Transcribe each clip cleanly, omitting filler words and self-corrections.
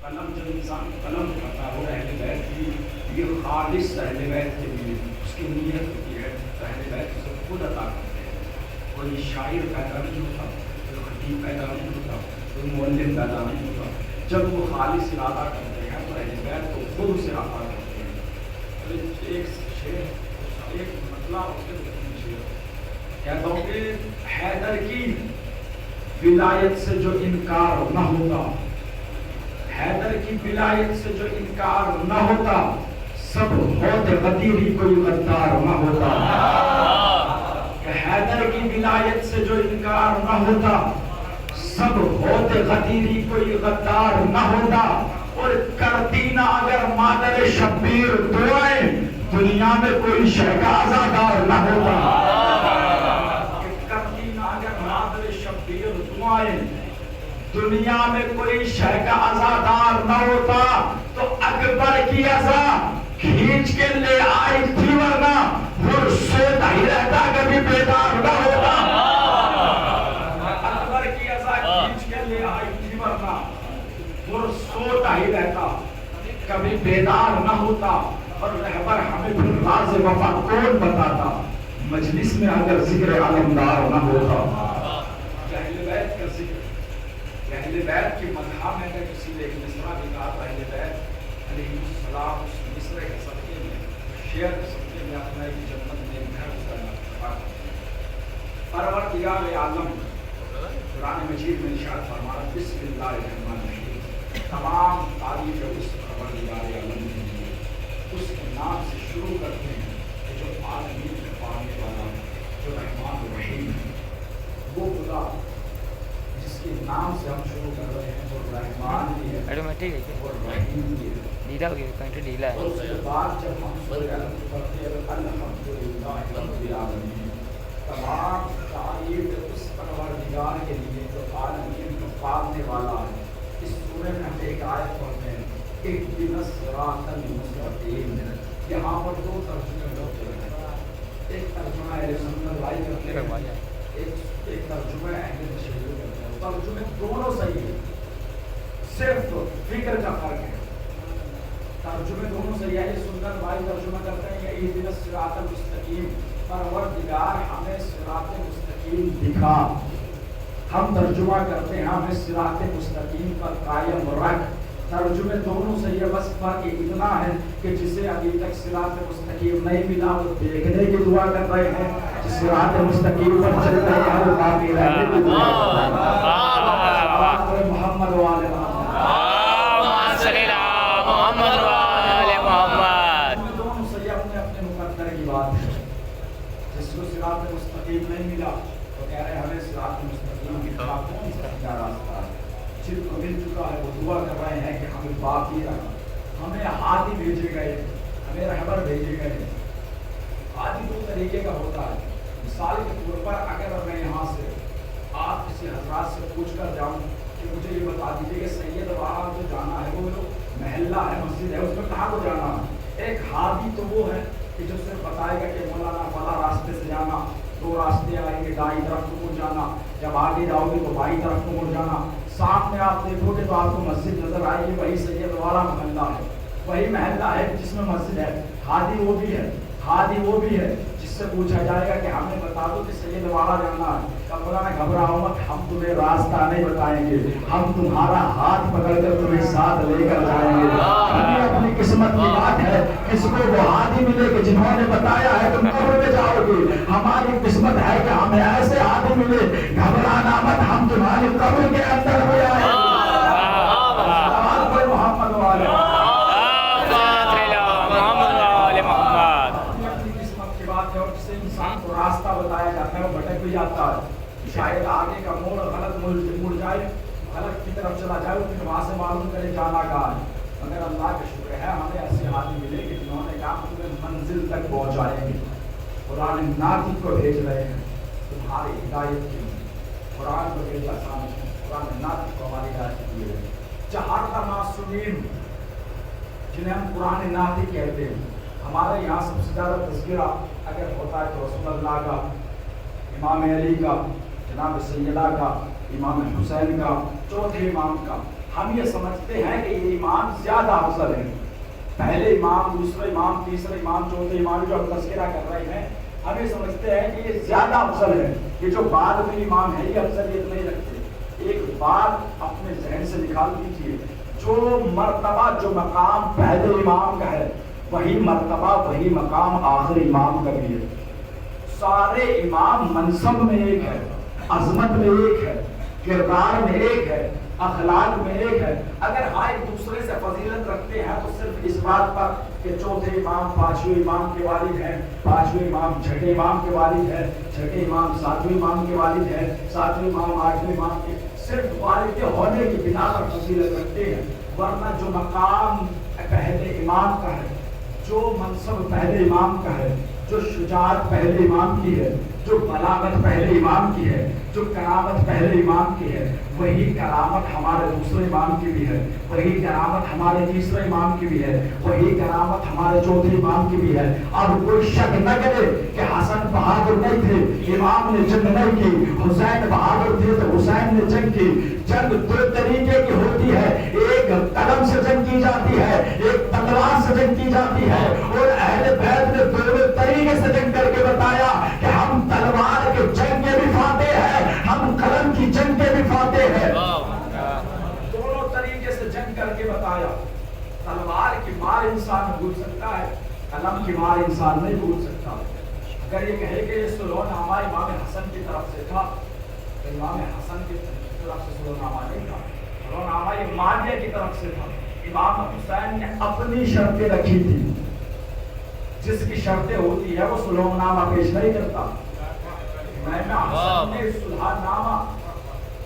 قلم جب انسان قلم کرتا ہے وہ اہل بیت کی یہ خالص اہل بیت کے لیے اس کی نیت ہوتی ہے. اہل بیت اسے خود عطا کرتے ہیں. کوئی شاعر پیدا نہیں ہوتا, کوئی خطیب پیدا نہیں ہوتا, کوئی مولد پیدا نہیں ہوتا. جب وہ خالص ارادہ کرتے ہیں تو اہل بیت کو خود اسے عطا کرتے ہیں. ایک شعر ایک مطلب اس کے کہتا ہوں کہ حیدر کی ولایت سے جو انکار نہ ہوتا, حیدر کی ولایت سے جو انکار نہ ہوتا, سب ہوتے غدیر ہی کوئی غدار نہ ہوتا. کہ حیدر کی ولایت سے جو انکار نہ ہوتا, سب ہوتے غدیر ہی کوئی غدار نہ ہوتا. اور کرتی نہ اگر مادر شبیر دعائیں, دنیا میں کوئی شے کا عزادار نہ ہوتا. کرتی نہ اگر مادر شبیر دعائیں, دنیا میں کوئی شے کا عزادار نہ ہوتا. تو اکبر کی عزا کھینچ کے لے آئی تھی, ورنہ وہ سوتا ہی رہتا کبھی بیدار نہ ہوتا. اکبر کی عزا کھینچ کے لے آئی تھی, ورنہ وہ سوتا ہی رہتا کبھی بیدار نہ ہوتا. اور رہبر ہمیں پھر راز وفا کون بتاتا, مجلس میں اگر ذکر علمدار نہ ہوتا. اہل بیت کا ذکر, اہل بیت کی مدح میں نے کسی نے ایک مصرع بھی کہا, اہل بیت علیہ السلام اس مصرع کے صدقے میں, شعر کے صدقے میں اپنا ایک جنت میں گھر گزارنا. پروردگار عالم قرآن مجید میں ارشاد فرمایا بسم اللہ الرحمن الرحیم. تمام تعریف اس پروردگار عالم کے لیے, اس کے نام سے شروع کرتے ہیں کہ جو عالمین کا پالنے والا, جو رحمان الرحیم ہے. وہ خدا جس کے نام سے ہم شروع کر رہے ہیں, وہ رحمان بھی ہے اور رحیم بھی ہے. اور اس کے بعد جب ہم سورہ الحمد پڑھتے ہیں الحمدللہ رب العالمین, تمام تعریف اس پروردگار کے لیے جو عالمین کو پالنے والا ہے. اس سورہ میں ہم ایک آیت پڑھتے ہیں اهدنا الصراط المستقیم. یہاں پر دو ترجمے ہوتے ہیں, ایک ترجمہ اہل سنت بھائی کرتے ہیں, ایک ترجمہ اہل تشیع کرتے ہیں. ترجمے دونوں صحیح ہیں, صرف فکر کا فرق ہے. ترجمے دونوں صحیح ہے. سنت بھائی ترجمہ کرتے ہیں کہ اهدنا الصراط المستقیم, پروردگار ہمیں صراط مستقیم دکھا. ہم ترجمہ کرتے ہیں ہمیں صراط مستقیم پر قائم رکھ. ترجمے دونوں صحیح ہے, بس فرق اتنا ہے کہ جسے ابھی تک صراط مستقیم نہیں ملا وہ دیکھنے کی دعا کر رہے ہیں, جس صراط مستقیم پر چل رہے ہیں وہ باقی رہنے کی دعا کر رہے ہیں. محمد والے دونوں صحیح اپنے اپنے مقدر کی بات ہے. جس کو صراط مستقیم نہیں ملا تو کہہ رہے ہیں ہمیں صراط مستقیم کی طرح کون سا کیا راستہ ہے. جن کو مل چکا ہے وہ دعا کر رہے ہیں کہ ہمیں باقی رکھا. ہمیں ہادی بھیجے گئے, ہمیں رہبر بھیجے گئے. ہادی دو طریقے کا ہوتا ہے. مثال کے طور پر اگر میں یہاں سے آپ کسی حضرات سے پوچھ کر جاؤں کہ مجھے یہ بتا دیجیے کہ سید وہاں جو جانا ہے وہ جو محلہ ہے, مسجد ہے, اس میں کہاں کو جانا ہے. ایک ہادی تو وہ ہے کہ جو صرف بتائے گا کہ مولانا فلاں راستے سے جانا, دو راستے آئیں گے, دائیں طرف کو مڑ جانا, جب آگے جاؤ گے تو بائیں طرف کو مڑ جانا. سامنے آپ دیکھو گے تو آپ کو مسجد نظر آئے گی, وہی سید والا محلہ ہے, وہی محلہ ہے جس میں مسجد ہے. ہادی وہ بھی ہے, ہادی وہ بھی ہے جس سے پوچھا جائے گا کہ ہمیں بتا دو کہ سید والا جانا ہے. مولانا گھبراؤ مت, ہم تمہیں راستہ نہیں بتائیں گے, ہم تمہارا ہاتھ پکڑ کر تمہیں ساتھ لے کر جائیں گے. ہمیں اپنی قسمت کی بات ہے, کس کو وہ ہادی ملے کہ جنہوں نے بتایا ہے تم قبر میں جاؤ گے. ہماری قسمت ہے کہ ہمیں ایسے ہادی ملے, گھبرانا مت, ہم تمہاری قبر کے اندر بھی آئیں گے. محمد والے انسان کو راستہ بتایا جاتا ہے, وہ بھٹک بھی جاتا ہے. شاید آگے کا موڑ غلط مڑ جائے, غلط کی طرف چلا جائے, وہ پھر وہاں سے معلوم کرے جانا کہاں ہے. مگر اللہ کا شکر ہے ہمیں ایسے آدمی ملے کہ جنہوں نے کہا تمہیں منزل تک پہنچائیں گے. قرآن ناطق کو بھیج رہے ہیں تمہاری ہدایت کے لیے. قرآن کو بھیجا سامنے, قرآن ناطق کو ہماری ہدایت کے لیے. چہار کا معصومین جنہیں ہم قرآن ناطق کہتے ہیں. ہمارے یہاں سب سے زیادہ تذکرہ اگر ہوتا ہے تو رسول اللہ کا, امام علی کا, جناب سیدہ کا, امام حسین کا, چوتھے امام کا. ہم یہ سمجھتے ہیں کہ یہ امام زیادہ افضل ہے، پہلے امام، دوسرے امام، تیسرے امام، چوتھے امام جو ہم تذکرہ کر رہے ہیں، ہم یہ سمجھتے ہیں کہ یہ زیادہ افضل ہے، یہ جو بعد میں امام ہے یہ افضلیت نہیں رکھتے۔ ایک بات اپنے ذہن سے نکال دیجیے، جو مرتبہ، جو مقام پہلے امام کا ہے، وہی مرتبہ، وہی مقام آخری امام کا بھی ہے۔ سارے امام منصب میں ایک ہے، عظمت میں ایک ہے، کردار میں ایک ہے، اخلاق میں ایک ہے۔ اگر ایک دوسرے سے فضیلت رکھتے ہیں تو صرف اس بات پر کہ چوتھے امام پانچویں امام کے والد ہیں، پانچویں امام چھٹے امام کے والد ہیں، چھٹے امام ساتویں امام کے والد ہیں، ساتویں امام آٹھویں امام کے، صرف والد کے ہونے کی بنا پر فضیلت رکھتے ہیں۔ ورنہ جو مقام پہلے امام کا ہے، جو منصب پہلے امام کا ہے، جو شجاعت پہلے امام کی ہے، جو بلاغت پہلے امام کی ہے، جو کرامت پہلے امام کی ہے، وہی کرامت ہمارے دوسرے امام کی بھی ہے، وہی کرامت ہمارے تیسرے امام کی بھی ہے، وہی کرامت ہمارے چوتھے امام کی بھی ہے۔ اب کوئی شک نہ کرے کہ حسن بہادر نہیں تھے، امام نے جنگ نہیں کی، حسین بہادر تھے تو حسین نے جنگ کی۔ جنگ دو طریقے کی ہوتی ہے، ایک قلم سے جنگ کی جاتی ہے، ایک تلوار سے جنگ کی جاتی ہے، اور اہل بیت نے دونوں طریقے سے جنگ کر کے بتایا کہ ہم تلوار کے جنگ کے بھی فاتح ہیں، ہم قلم کی جنگ کے بھی فاتح ہیں۔ دونوں طریقے سے جنگ کر کے بتایا۔ تلوار کی مار انسان بھول سکتا ہے، قلم کی مار انسان نہیں بھول سکتا۔ اگر یہ کہے کہ یہ سلونامہ امام حسن کی طرف سے تھا، تو امام حسن کی طرف سے سلونامہ نہیں تھا، سلونامہ یہ معاویہ کی طرف سے تھا۔ امام حسین نے اپنی شرطیں رکھی تھی، جس کی شرطیں ہوتی ہے وہ سلونامہ پیش نہیں کرتا۔ امام حسن نے صلح نامہ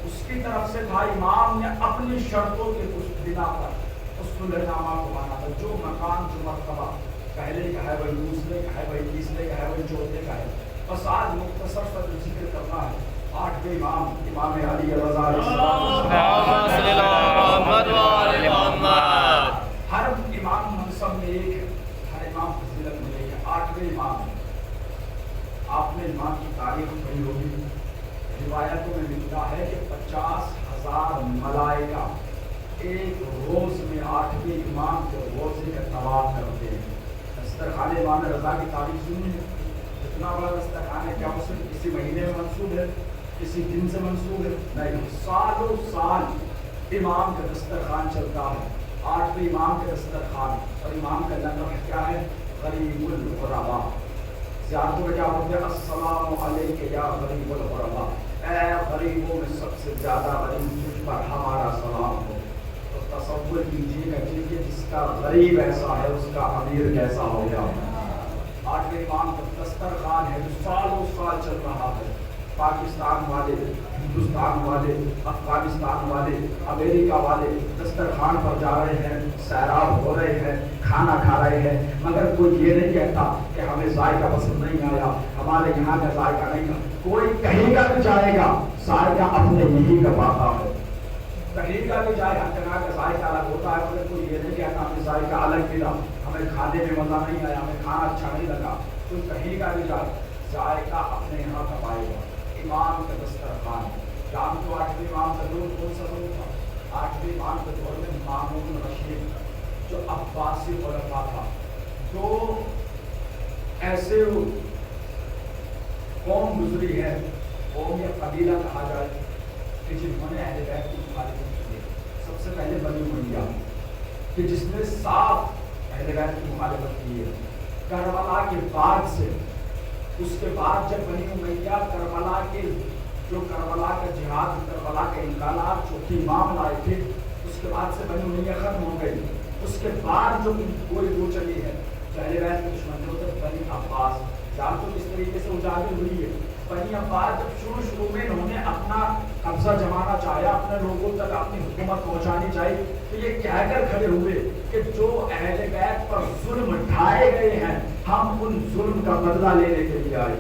اس کی طرف سے تھا، امام نے اپنی شرطوں کے کچھ بنا پر اس صلح نامہ کو مانا تھا۔ جو مقام، جو مرتبہ پہلے کا ہے وہی دوسرے کا ہے، وہی تیسرے کا ہے، وہی چوتھے کا ہے۔ بس آج مختصر سا ذکر کرنا ہے آٹھویں امام، امام علی رضا ہر امام منصب میں ایک ہے، ہر امام فضیلت میں ایک ہے۔ آٹھویں امام آپ نے امام کی تاریخ پڑھی ہوگی، روایتوں میں لکھا ہے کہ 50,000 ملائکہ ایک روز میں آٹھویں امام کے روزے کا طواف کرتے ہیں۔ دسترخوان امام رضا کی تاریخ سنی ہے، اتنا بڑا دسترخوان ہے، کیا وہ صرف کسی مہینے میں منسوب ہے، کسی دن سے منسوب ہے؟ نہیں، سالوں سال امام کا دسترخوان چلتا ہے۔ آٹھویں امام کا دسترخوان، اور امام کا لقب کیا ہے؟ غریب الغرباء۔ زیارتوں میں کیا ہوتے ہیں؟ السلام علیک یا غریب الغرباء، اے غریبوں میں سب سے زیادہ غریب تجھ پر ہمارا سلام ہو۔ تو تصور کیجیے گا کہ جس کا غریب ایسا ہے اس کا امیر کیسا ہوگا۔ آٹھویں امام کا دسترخوان ہے جو سالوں سال چل رہا ہے۔ پاکستان والے، ہندوستان والے، افغانستان والے، امریکہ والے دسترخوان پر جا رہے ہیں، سیراب ہو رہے ہیں، کھانا کھا رہے ہیں، مگر کوئی یہ نہیں کہتا کہ ہمیں ذائقہ پسند نہیں آیا، ہمارے یہاں کا ذائقہ نہیں تھا۔ کوئی کہیں کا بھی جائے گا، ذائقہ اپنے یہی کا پاتا ہے۔ کہیں کا بھی جائے، ہر جگہ کا ذائقہ الگ ہوتا ہے، مگر کوئی یہ نہیں کہتا ہمیں ذائقہ الگ ملا، ہمیں کھانے میں مزہ نہیں آیا، ہمیں کھانا اچھا نہیں لگا۔ کوئی کہیں کا بھی جائے، ذائقہ اپنے یہاں کا پائے گا۔ امام کا دسترخوان، شام کو آٹھویں امام کا دور کون سا دور تھا؟ آٹھویں امام کے دور میں مامون رشید جو عباسی خلفاء تھا، دو ایسے قوم گزری ہے، قوم یا قبیلہ کہا جائے، کہ جنہوں نے اہل بیت کی مخالفت کی۔ سب سے پہلے بنی امیہ کہ جس نے صاف اہل بیت کی مخالفت کی ہے۔ کربلا کے بعد سے، اس کے بعد جب بنی امیہ کربلا کے جو کربلا کا جہاد، کربلا کا انقلاب چوتھی امام لائے تھے، اس کے بعد سے بنی امیہ ختم ہو گئی۔ اس کے بعد جو کوئی وہ چلی ہے جو اہل بیت کے دشمن تھے، وہ بنی عباس، جانتے کس طریقے سے اجاگر ہوئی ہے۔ بنی عباس جب شروع میں انہوں نے اپنا قبضہ جمانا چاہیا، اپنے لوگوں تک اپنی حکومت پہنچانی چاہیے، تو یہ کہہ کر کھڑے ہوئے کہ جو اہل بیت پر ظلم ڈھائے گئے ہیں، ہم ان ظلم کا بدلہ لینے کے لیے آئے۔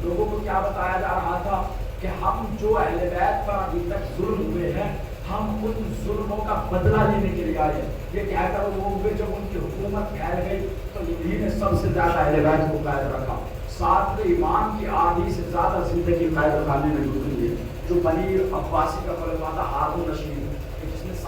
لوگوں کو کیا بتایا جا رہا تھا کہ ہم جو اہل بیت پر ابھی تک ظلم ہوئے ہیں، ہم ان ظلموں کا بدلہ لینے کے لیے آئے۔ یہ کہہ کر وہ ہوئے جب ان کی حکومت پھیل گئی تو انہی نے سب سے زیادہ اہل بیت کو قید رکھا۔ ساتویں امام کی آدھی سے زیادہ زندگی قید خانے میں گزری ہے۔ جو بنی عباسی کا خلیفہ تھا ہارون رشید، جس نے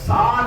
7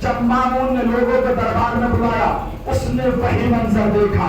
جب مامون نے لوگوں کو دربار میں بلایا، اس نے وہی منظر دیکھا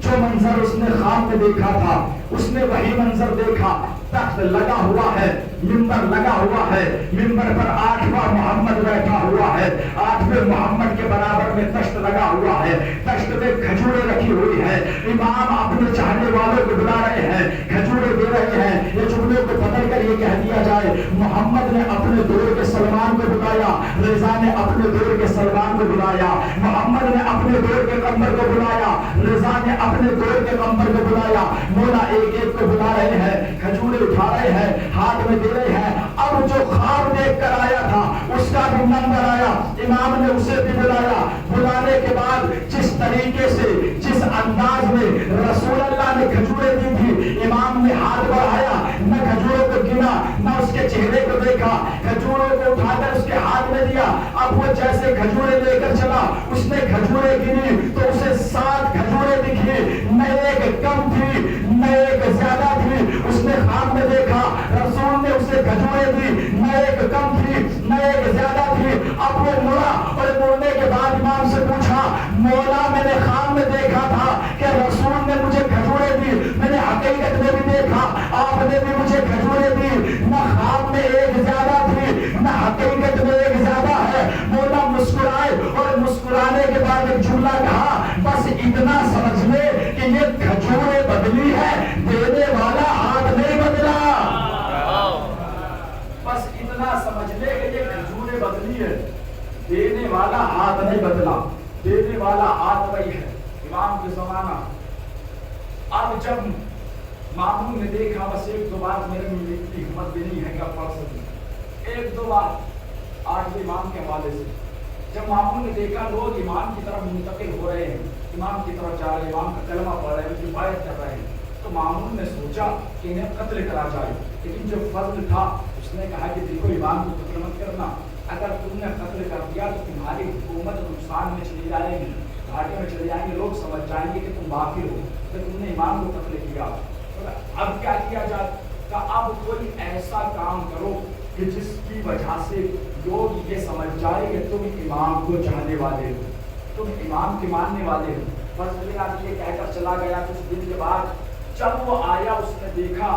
جو منظر اس نے خواب میں دیکھا تھا، اس نے وہی منظر دیکھا۔ تخت لگا ہوا ہے، منبر لگا ہوا ہے، منبر پر 8واں محمد بیٹھا ہوا ہے، 8ویں محمد کے برابر میں تخت لگا ہوا ہے، تخت میں کھجوریں رکھی ہوئی ہے، امام اپنے چاہنے والوں کو بلا رہے ہیں، کھجوریں دے رہے ہیں۔ یہ جملے کو بدل کر یہ کہہ دیا جائے، محمد نے اپنے دور کے سلمان کو بلایا، رضا نے اپنے دور کے سلمان کو بلایا، محمد نے اپنے دور کے قمر کو بلایا، رضا نے اپنے دور کے قمر کو بلایا۔ مولا ایک ایک کو بلا رہے ہیں، کھجوریں اٹھا رہے ہیں، ہاتھ میں دے رہے ہیں۔ اب جو خواب دیکھ کر آیا تھا اس کا بھی نمبر آیا، امام نے اسے بھی بلایا۔ بلانے کے بعد جس طریقے سے، جس انداز میں رسول اللہ نے کھجوریں دی تھی، امام نے ہاتھ بڑھایا، نہ کھجوروں کو گنا، نہ اس کے چہرے کو دیکھا، کھجوروں کو اٹھا کر اس کے ہاتھ میں دیا۔ اب وہ جیسے کھجوریں لے کر چلا، اس نے کھجوریں گنی تو اسے 7 کھجوریں دکھی، نہ ایک کم تھی نہ ایک زیادہ تھی۔ اس نے خواب میں دیکھا، رسول نے اسے کھجوریں دی، نہ ایک کم تھی نہ ایک زیادہ تھی۔ اب وہ مڑا اور مڑنے کے بعد امام سے پوچھا، مولا میں نے خواب میں دیکھا تھا کہ رسول نے مجھے کھجوریں دی، میں نے حقیقت میں بھی دیکھا آپ نے بھی مجھے کھجوریں دی، نہ خواب میں ایک زیادہ تھی نہ حقیقت میں ایک زیادہ ہے۔ مولا مسکرائے اور مسکرانے کے بعد ایک جملہ کہا، بس اتنا سمجھ لے کہ یہ کھجوریں بدلی ہے، دینے والا ہاتھ نہیں بدلا۔ بس اتنا سمجھ لے کہ یہ کھجوریں بدلی ہے، دینے والا ہاتھ نہیں بدلا، دینے والا ہاتھ وہی ہے۔ امام کے زمانہ اب جب مامون نے دیکھا، بس 1-2 بات میرے میں اتنی ہمت بھی نہیں ہے کہ پڑھ سکوں، 1-2 بات 8ویں امام کے حوالے سے۔ جب مامون نے دیکھا لوگ امام کی طرف منتقل ہو رہے ہیں، امام کی طرف جا رہے ہیں، امام کا کلمہ پڑھ رہے ہیں، ان کی بیعت کر رہے ہیں، تو مامون نے سوچا کہ انہیں قتل کرا جائے۔ لیکن جو فضل تھا اس نے کہا کہ دیکھو امام کو قتل مت کرنا، اگر تم نے قتل کر دیا تو تمہاری حکومت نقصان میں چلی جائے گی، گھاٹے میں چلے جائیں گے، لوگ سمجھ جائیں گے کہ تم باقی ہو کہ تم نے امام کو قتل کیا۔ اب کیا کیا جائے؟ کہ اب کوئی ایسا کام کرو کہ جس کی وجہ سے لوگ یہ سمجھ جائے کہ تم امام کو چاہنے والے ہو، تم امام کے ماننے والے ہو۔ فضل آج یہ کہہ کر چلا گیا۔ کچھ دن کے بعد جب وہ آیا، اس نے دیکھا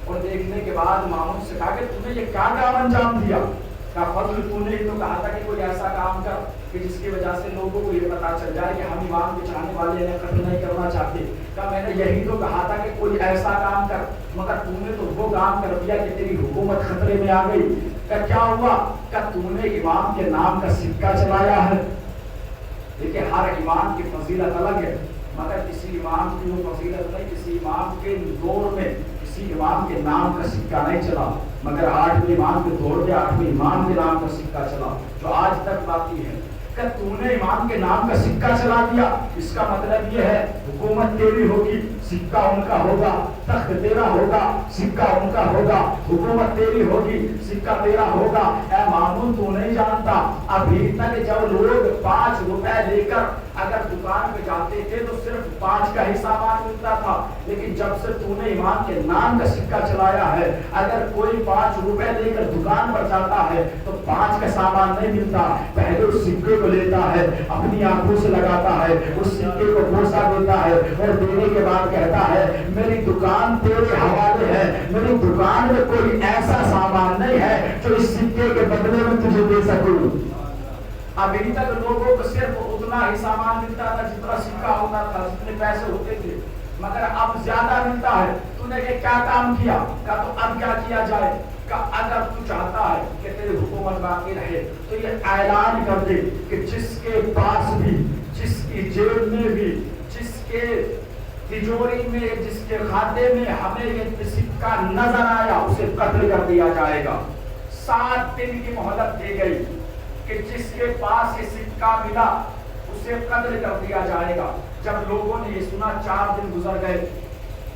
اور دیکھنے کے بعد مامون سے کہا کہ تمہیں یہ کیا کام انجام دیا؟ کہا فضل تو نے تو کہا تھا کہ کوئی ایسا کام کر کہ جس کی وجہ سے لوگوں کو یہ پتا چل جائے کہ ہم امام کے چاہنے والے ہیں، قتل نہیں کرنا چاہتے۔ کہا میں نے یہی تو کہا تھا کہ کوئی ایسا کام کر، مگر تو نے تو وہ کام کر دیا کہ تیری حکومت خطرے میں آ گئی۔ کہ کیا ہوا؟ کہ تو نے امام کے نام کا سکہ چلایا ہے۔ دیکھیں ہر امام کی فضیلت الگ ہے، مگر کسی امام کی وہ فضیلت نہیں، کسی امام کے دور میں کسی امام کے نام کا سکہ نہیں چلا، مگر 8ویں امام کے دور میں 8ویں امام کے نام کا سکہ چلا، جو آج تک باقی ہے۔ کہ تو نے امام کے نام کا سکہ چلا دیا، اس کا مطلب یہ ہے حکومت تیری ہوگی، سکہ ان کا ہوگا، تخت تیرا ہوگا، سکہ ان کا ہوگا، حکومت تیری ہوگی، سکہ تیرا ہوگا۔ اے مامون تو نہیں جانتا، ابھی تک جب لوگ 5 روپے لے کر اگر دکان پہ جاتے تھے تو صرف 5 کا ہی سامان ملتا تھا، لیکن جب سے تو نے امام کے نام کا سکہ چلایا ہے، اگر کوئی 5 روپے لے کر دکان پر جاتا ہے تو 5 کا سامان نہیں ملتا، پہلے اس سکے کو لیتا ہے، اپنی آنکھوں سے لگاتا ہے، اس سکے کو بوسہ دیتا ہے اور دینے کے بعد کہتا ہے میری دکان تیرے حوالے ہے، میری دکان میں کوئی ایسا سامان نہیں ہے جو اس سکے کے بدلے میں تجھے دے سکوں۔ ابھی تک لوگوں کو صرف اتنا ہی سامان ملتا تھا جتنا سکہ ہوتا تھا، جتنے پیسے ہوتے تھے، مگر اب زیادہ ملتا ہے۔ تو نے یہ کیا کام کیا؟ کہا تو اب کیا کیا جائے؟ کہ اگر تو چاہتا ہے کہ تیری حکومت باقی رہے تو یہ اعلان کر دے کہ جس کے پاس بھی، جس کی جیب میں بھی، جس کے تجوری میں، جس کے کھاتے میں ہمیں یہ سکہ نظر آیا اسے قتل کر دیا جائے گا۔ 7 دن کی مہلت دی گئی کہ جس کے پاس یہ سکہ ملا اسے قتل کر دیا جائے گا۔ جب لوگوں نے یہ سنا 4 دن گزر گئے،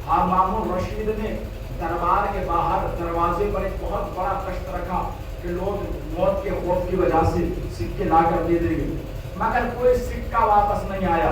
مامون رشید نے دربار کے باہر دروازے پر ایک بہت بڑا کشت رکھا کہ لوگ موت کے خوف کی وجہ سے سکے لا کر دے دیں گے، مگر کوئی سکہ واپس نہیں آیا۔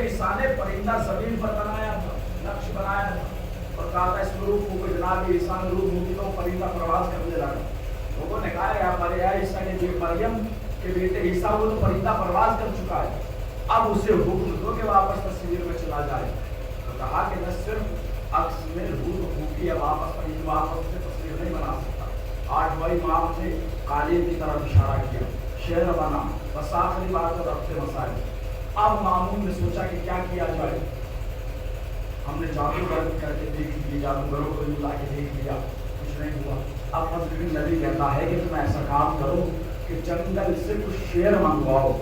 عیسیٰ نے پرندہ زمین پر بنایا تھا، نقش بنایا تھا اور کہا تھا اس روح کو جناب عیسیٰ نے روح ہوتی تو پرندہ پرواز کرنے لگا. لوگوں نے کہا یا عیسیٰ کے مریم کے بیٹے عیسیٰ وہ تو پرندہ پرواز کر چکا ہے، اب اسے حکم دو کہ واپس تصویر میں چلا جائے. تو کہا کہ نہ صرف عکس میں روح خوبی ہے، واپس سے تصویر نہیں بنا سکتا. 8واں امام نے قالین کی طرف اشارہ کیا، شعر بنا، بس آخری بات اور ربط مسائل. اب مامون نے سوچا کہ کیا کیا جائے. ہم نے جادوگر کر کے دیکھ لیا، جادوگروں کو بلا کے دیکھ لیا، کچھ نہیں ہوا. اب حضرت نبی کہتا ہے کہ تم ایسا کام کرو کہ جنگل سے کچھ شیر منگواؤ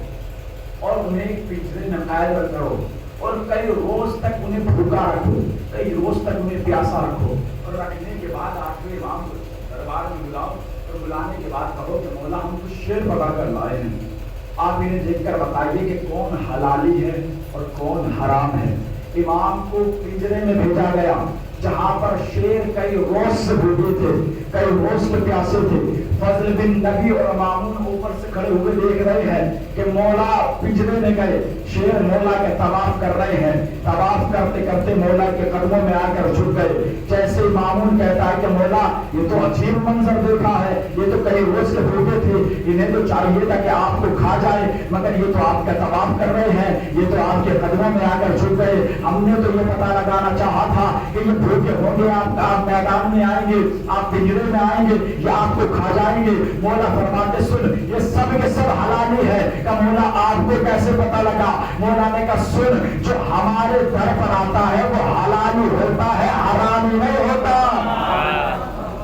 اور انہیں ایک پنجرے میں قید کرو اور کئی روز تک انہیں بھوکا رکھو، کئی روز تک انہیں پیاسا رکھو، اور رکھنے کے بعد 8ویں امام کو دربار میں بلاؤ اور بلانے کے بعد کہو کہ مولا ہم کچھ شیر پکڑ کر لائے ہیں، آپ انہیں دیکھ کر بتائیے کہ کون حلالی ہے اور کون حرام ہے. امام کو پنجرے میں بھیجا گیا جہاں پر شیر کئی روز سے بھوکے تھے، کئی روز کے پیاسے تھے. فضل بن نبی اور مامون اوپر سے کھڑے ہوئے دیکھ رہے ہیں کہ مولا پنجرے میں گئے، شیر مولا کے طواف کر رہے ہیں. طواف کرتے کرتے مولا کے قدموں میں آ کر جھک گئے. جیسے مامون کہتا ہے کہ مولا یہ تو عجیب منظر دیکھا ہے، یہ تو کئی روز کے بھوکے تھے، انہیں تو چاہیے تھا کہ آپ کو کھا جائے، مگر یہ تو آپ کا طواف کر رہے ہیں، یہ تو آپ کے قدموں میں آ کر جھک گئے. ہم نے تو یہ پتہ لگانا چاہا تھا کہ یہ بھوکے ہوں گے، آپ میدان میں آئیں گے، آپ پنجرے میں آئیں گے، یا آپ کو کھا جائیں گے. مولا فرماتے سن یہ سب کے سب حلالی ہے. کہ مولا آپ کو کیسے پتہ لگا؟ مولا نے کہا سن، جو ہمارے در پر آتا ہے وہ حلالی ہوتا ہے، حرامی نہیں ہوتا.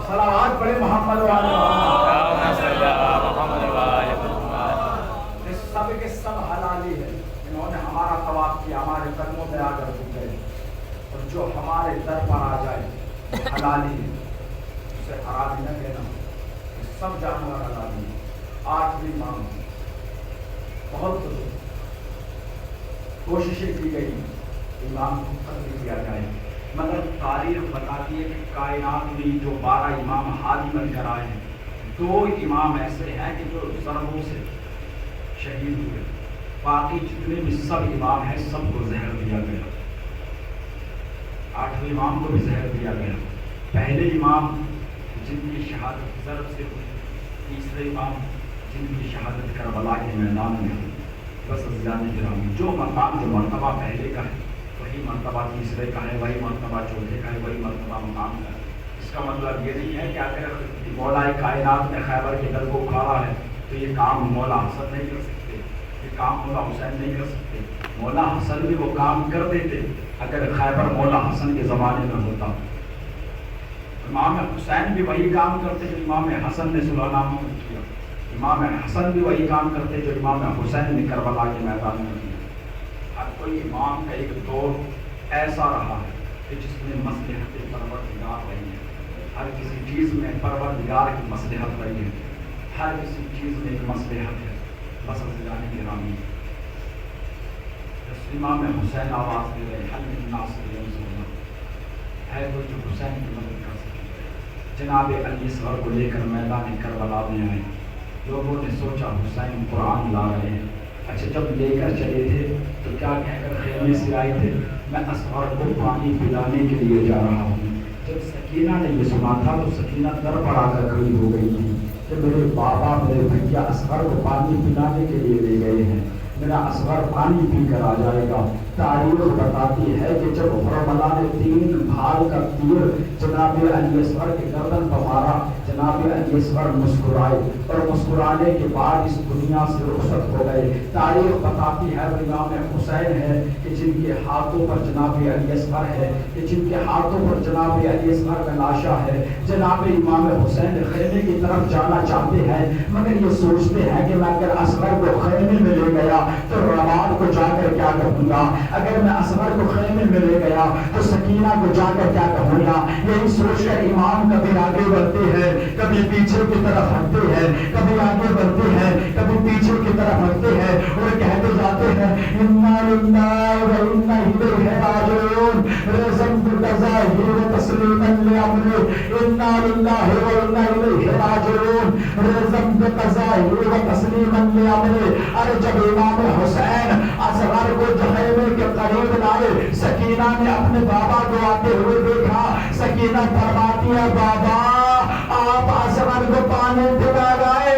صلوات پڑھے محمد والے سب کے سب حلالی ہے. انہوں نے ہمارا طواف کیا، ہمارے قدموں میں آ کر جھک گئے، اور جو ہمارے در پر آ جائے حلالی ہے، اسے حرامی نہ کہنا. سب جانور حلالی ہے. 8ویں امام بہت کوششیں کی گئی امام کو قتل کیا جائے، مگر تاریخ بتاتی ہے کہ کائنات میں جو 12 امام ہادی بن کر آئے ہیں، 2 امام ایسے ہیں کہ جو ضربوں سے شہید ہوئے. باقی جتنے بھی سب امام ہیں سب کو زہر دیا گیا. 8ویں امام کو بھی زہر دیا گیا. پہلے امام جن کی شہادت ضرب سے ہوئی، تیسرے امام جن کی شہادت کربلا کے میدان میں ہوئی. بس عزیزان گرامی، جو مقام جو مرتبہ پہلے کا ہے وہی مرتبہ تیسرے کا ہے، وہی مرتبہ چوتھے کا ہے، وہی مرتبہ مقام کا ہے. اس کا مطلب یہ نہیں ہے کہ اگر مولا کائنات میں خیبر کے در کو اکھاڑا ہے تو یہ کام مولا حسن نہیں کر سکتے، یہ کام مولا حسین نہیں کر سکتے. مولا حسن بھی وہ کام کر دیتے اگر خیبر مولا حسن کے زمانے میں ہوتا. امام حسین بھی وہی کام کرتے جو امام حسن نے صلح نامہ میں کیا. امام حسن بھی وہی کام کرتے جو امام حسین نے کربلا کے میدان میں کیا. ہر کوئی امام کا ایک دور ایسا رہا ہے کہ جس میں مصلحت پروردگار رہی ہے. ہر کسی چیز میں پروردگار کی مصلحت رہی ہے، ہر کسی چیز میں ایک مصلحت ہے. بس عزیزان گرامی، امام حسین آواز دے رہے حل الناصر ینصرنا، ہے وہ جو حسین کی مدد کر سکے. جناب علی اصغر کو لے کر میدان کربلا میں آئے. لوگوں نے سوچا حسین قرآن لا رہے ہیں. اچھا جب لے کر چلے تھے تو کیا کہہ کر خیمے سے آئے تھے؟ میں اصغر کو پانی پلانے کے لیے جا رہا ہوں. جب سکینہ نے یہ سنا تھا تو سکینہ در پر آ کر کھڑی ہو گئی تھی کہ میرے بابا میرے بھیا اصغر کو پانی پلانے کے لیے لے گئے ہیں، میرا اصغر پانی پی کر آ جائے گا. تاریخ بتاتی ہے کہ جب حرملا نے 3 بھال کا تیر جناب علی اصغر کے گردن پر مارا، جناب علی اصغر مسکرائے اور مسکرانے کے بعد اس دنیا سے رخصت ہو گئے. تاریخ بتاتی ہے وہ امام حسین ہے کہ جن کے ہاتھوں پر جناب علی اصغر ہے، کہ جن کے ہاتھوں پر جناب علی اصغر کا لاشا ہے. جناب امام حسین خیمے کی طرف جانا چاہتے ہیں مگر یہ سوچتے ہیں کہ میں اگر اصغر کو خیمے میں لے گیا تو رات کو جا کر کیا کہوں گا، اگر میں اصغر کو خیمے میں لے گیا تو سکینہ کو جا کر کیا کہوں گا. یہی سوچ کر امام کبھی آگے بڑھتے ہیں، کبھی پیچھے کی طرف ہٹتے ہیں، کبھی آگے بڑھتے ہیں، کبھی پیچھے کی طرف ہٹتے ہیں اور کہتے جاتے ہیں انا للہ و انا الیہ راجعون. رزقت ظاہر و تسلیما لأمره انا للہ وانا الیہ راجعون رزم بقضائه وتسلیما لأمره. ارے جب امام حسین اصغر کو خیمے کے قریب لائے، سکینہ نے اپنے بابا کو آتے ہوئے دیکھا. سکینہ فرماتی ہے بابا آپ اصغر کو پانی پلا گئے،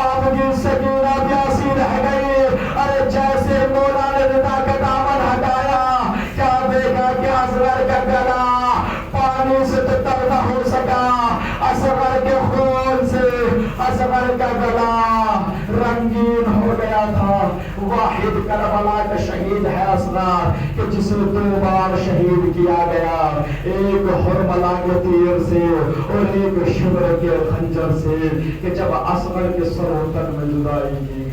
آپ کی سکینہ پیاسی رہ گئی. ارے جیسے مولا نے رضا کا دامن ہٹایا، کیا دیکھا کہ اصغر کا گلا پانی سے تو تر نہ ہو سکا، اصغر کے خون سے اصغر کا گلا رنگین ہو گیا تھا. واحد کربلا کا شہید ہے اصغر کہ جسے 2 بار شہید کیا گیا، ایک حرملہ کے تیر سے اور ایک شمر کے خنجر سے، کہ جب اصغر کے سر و تن میں جدائی کی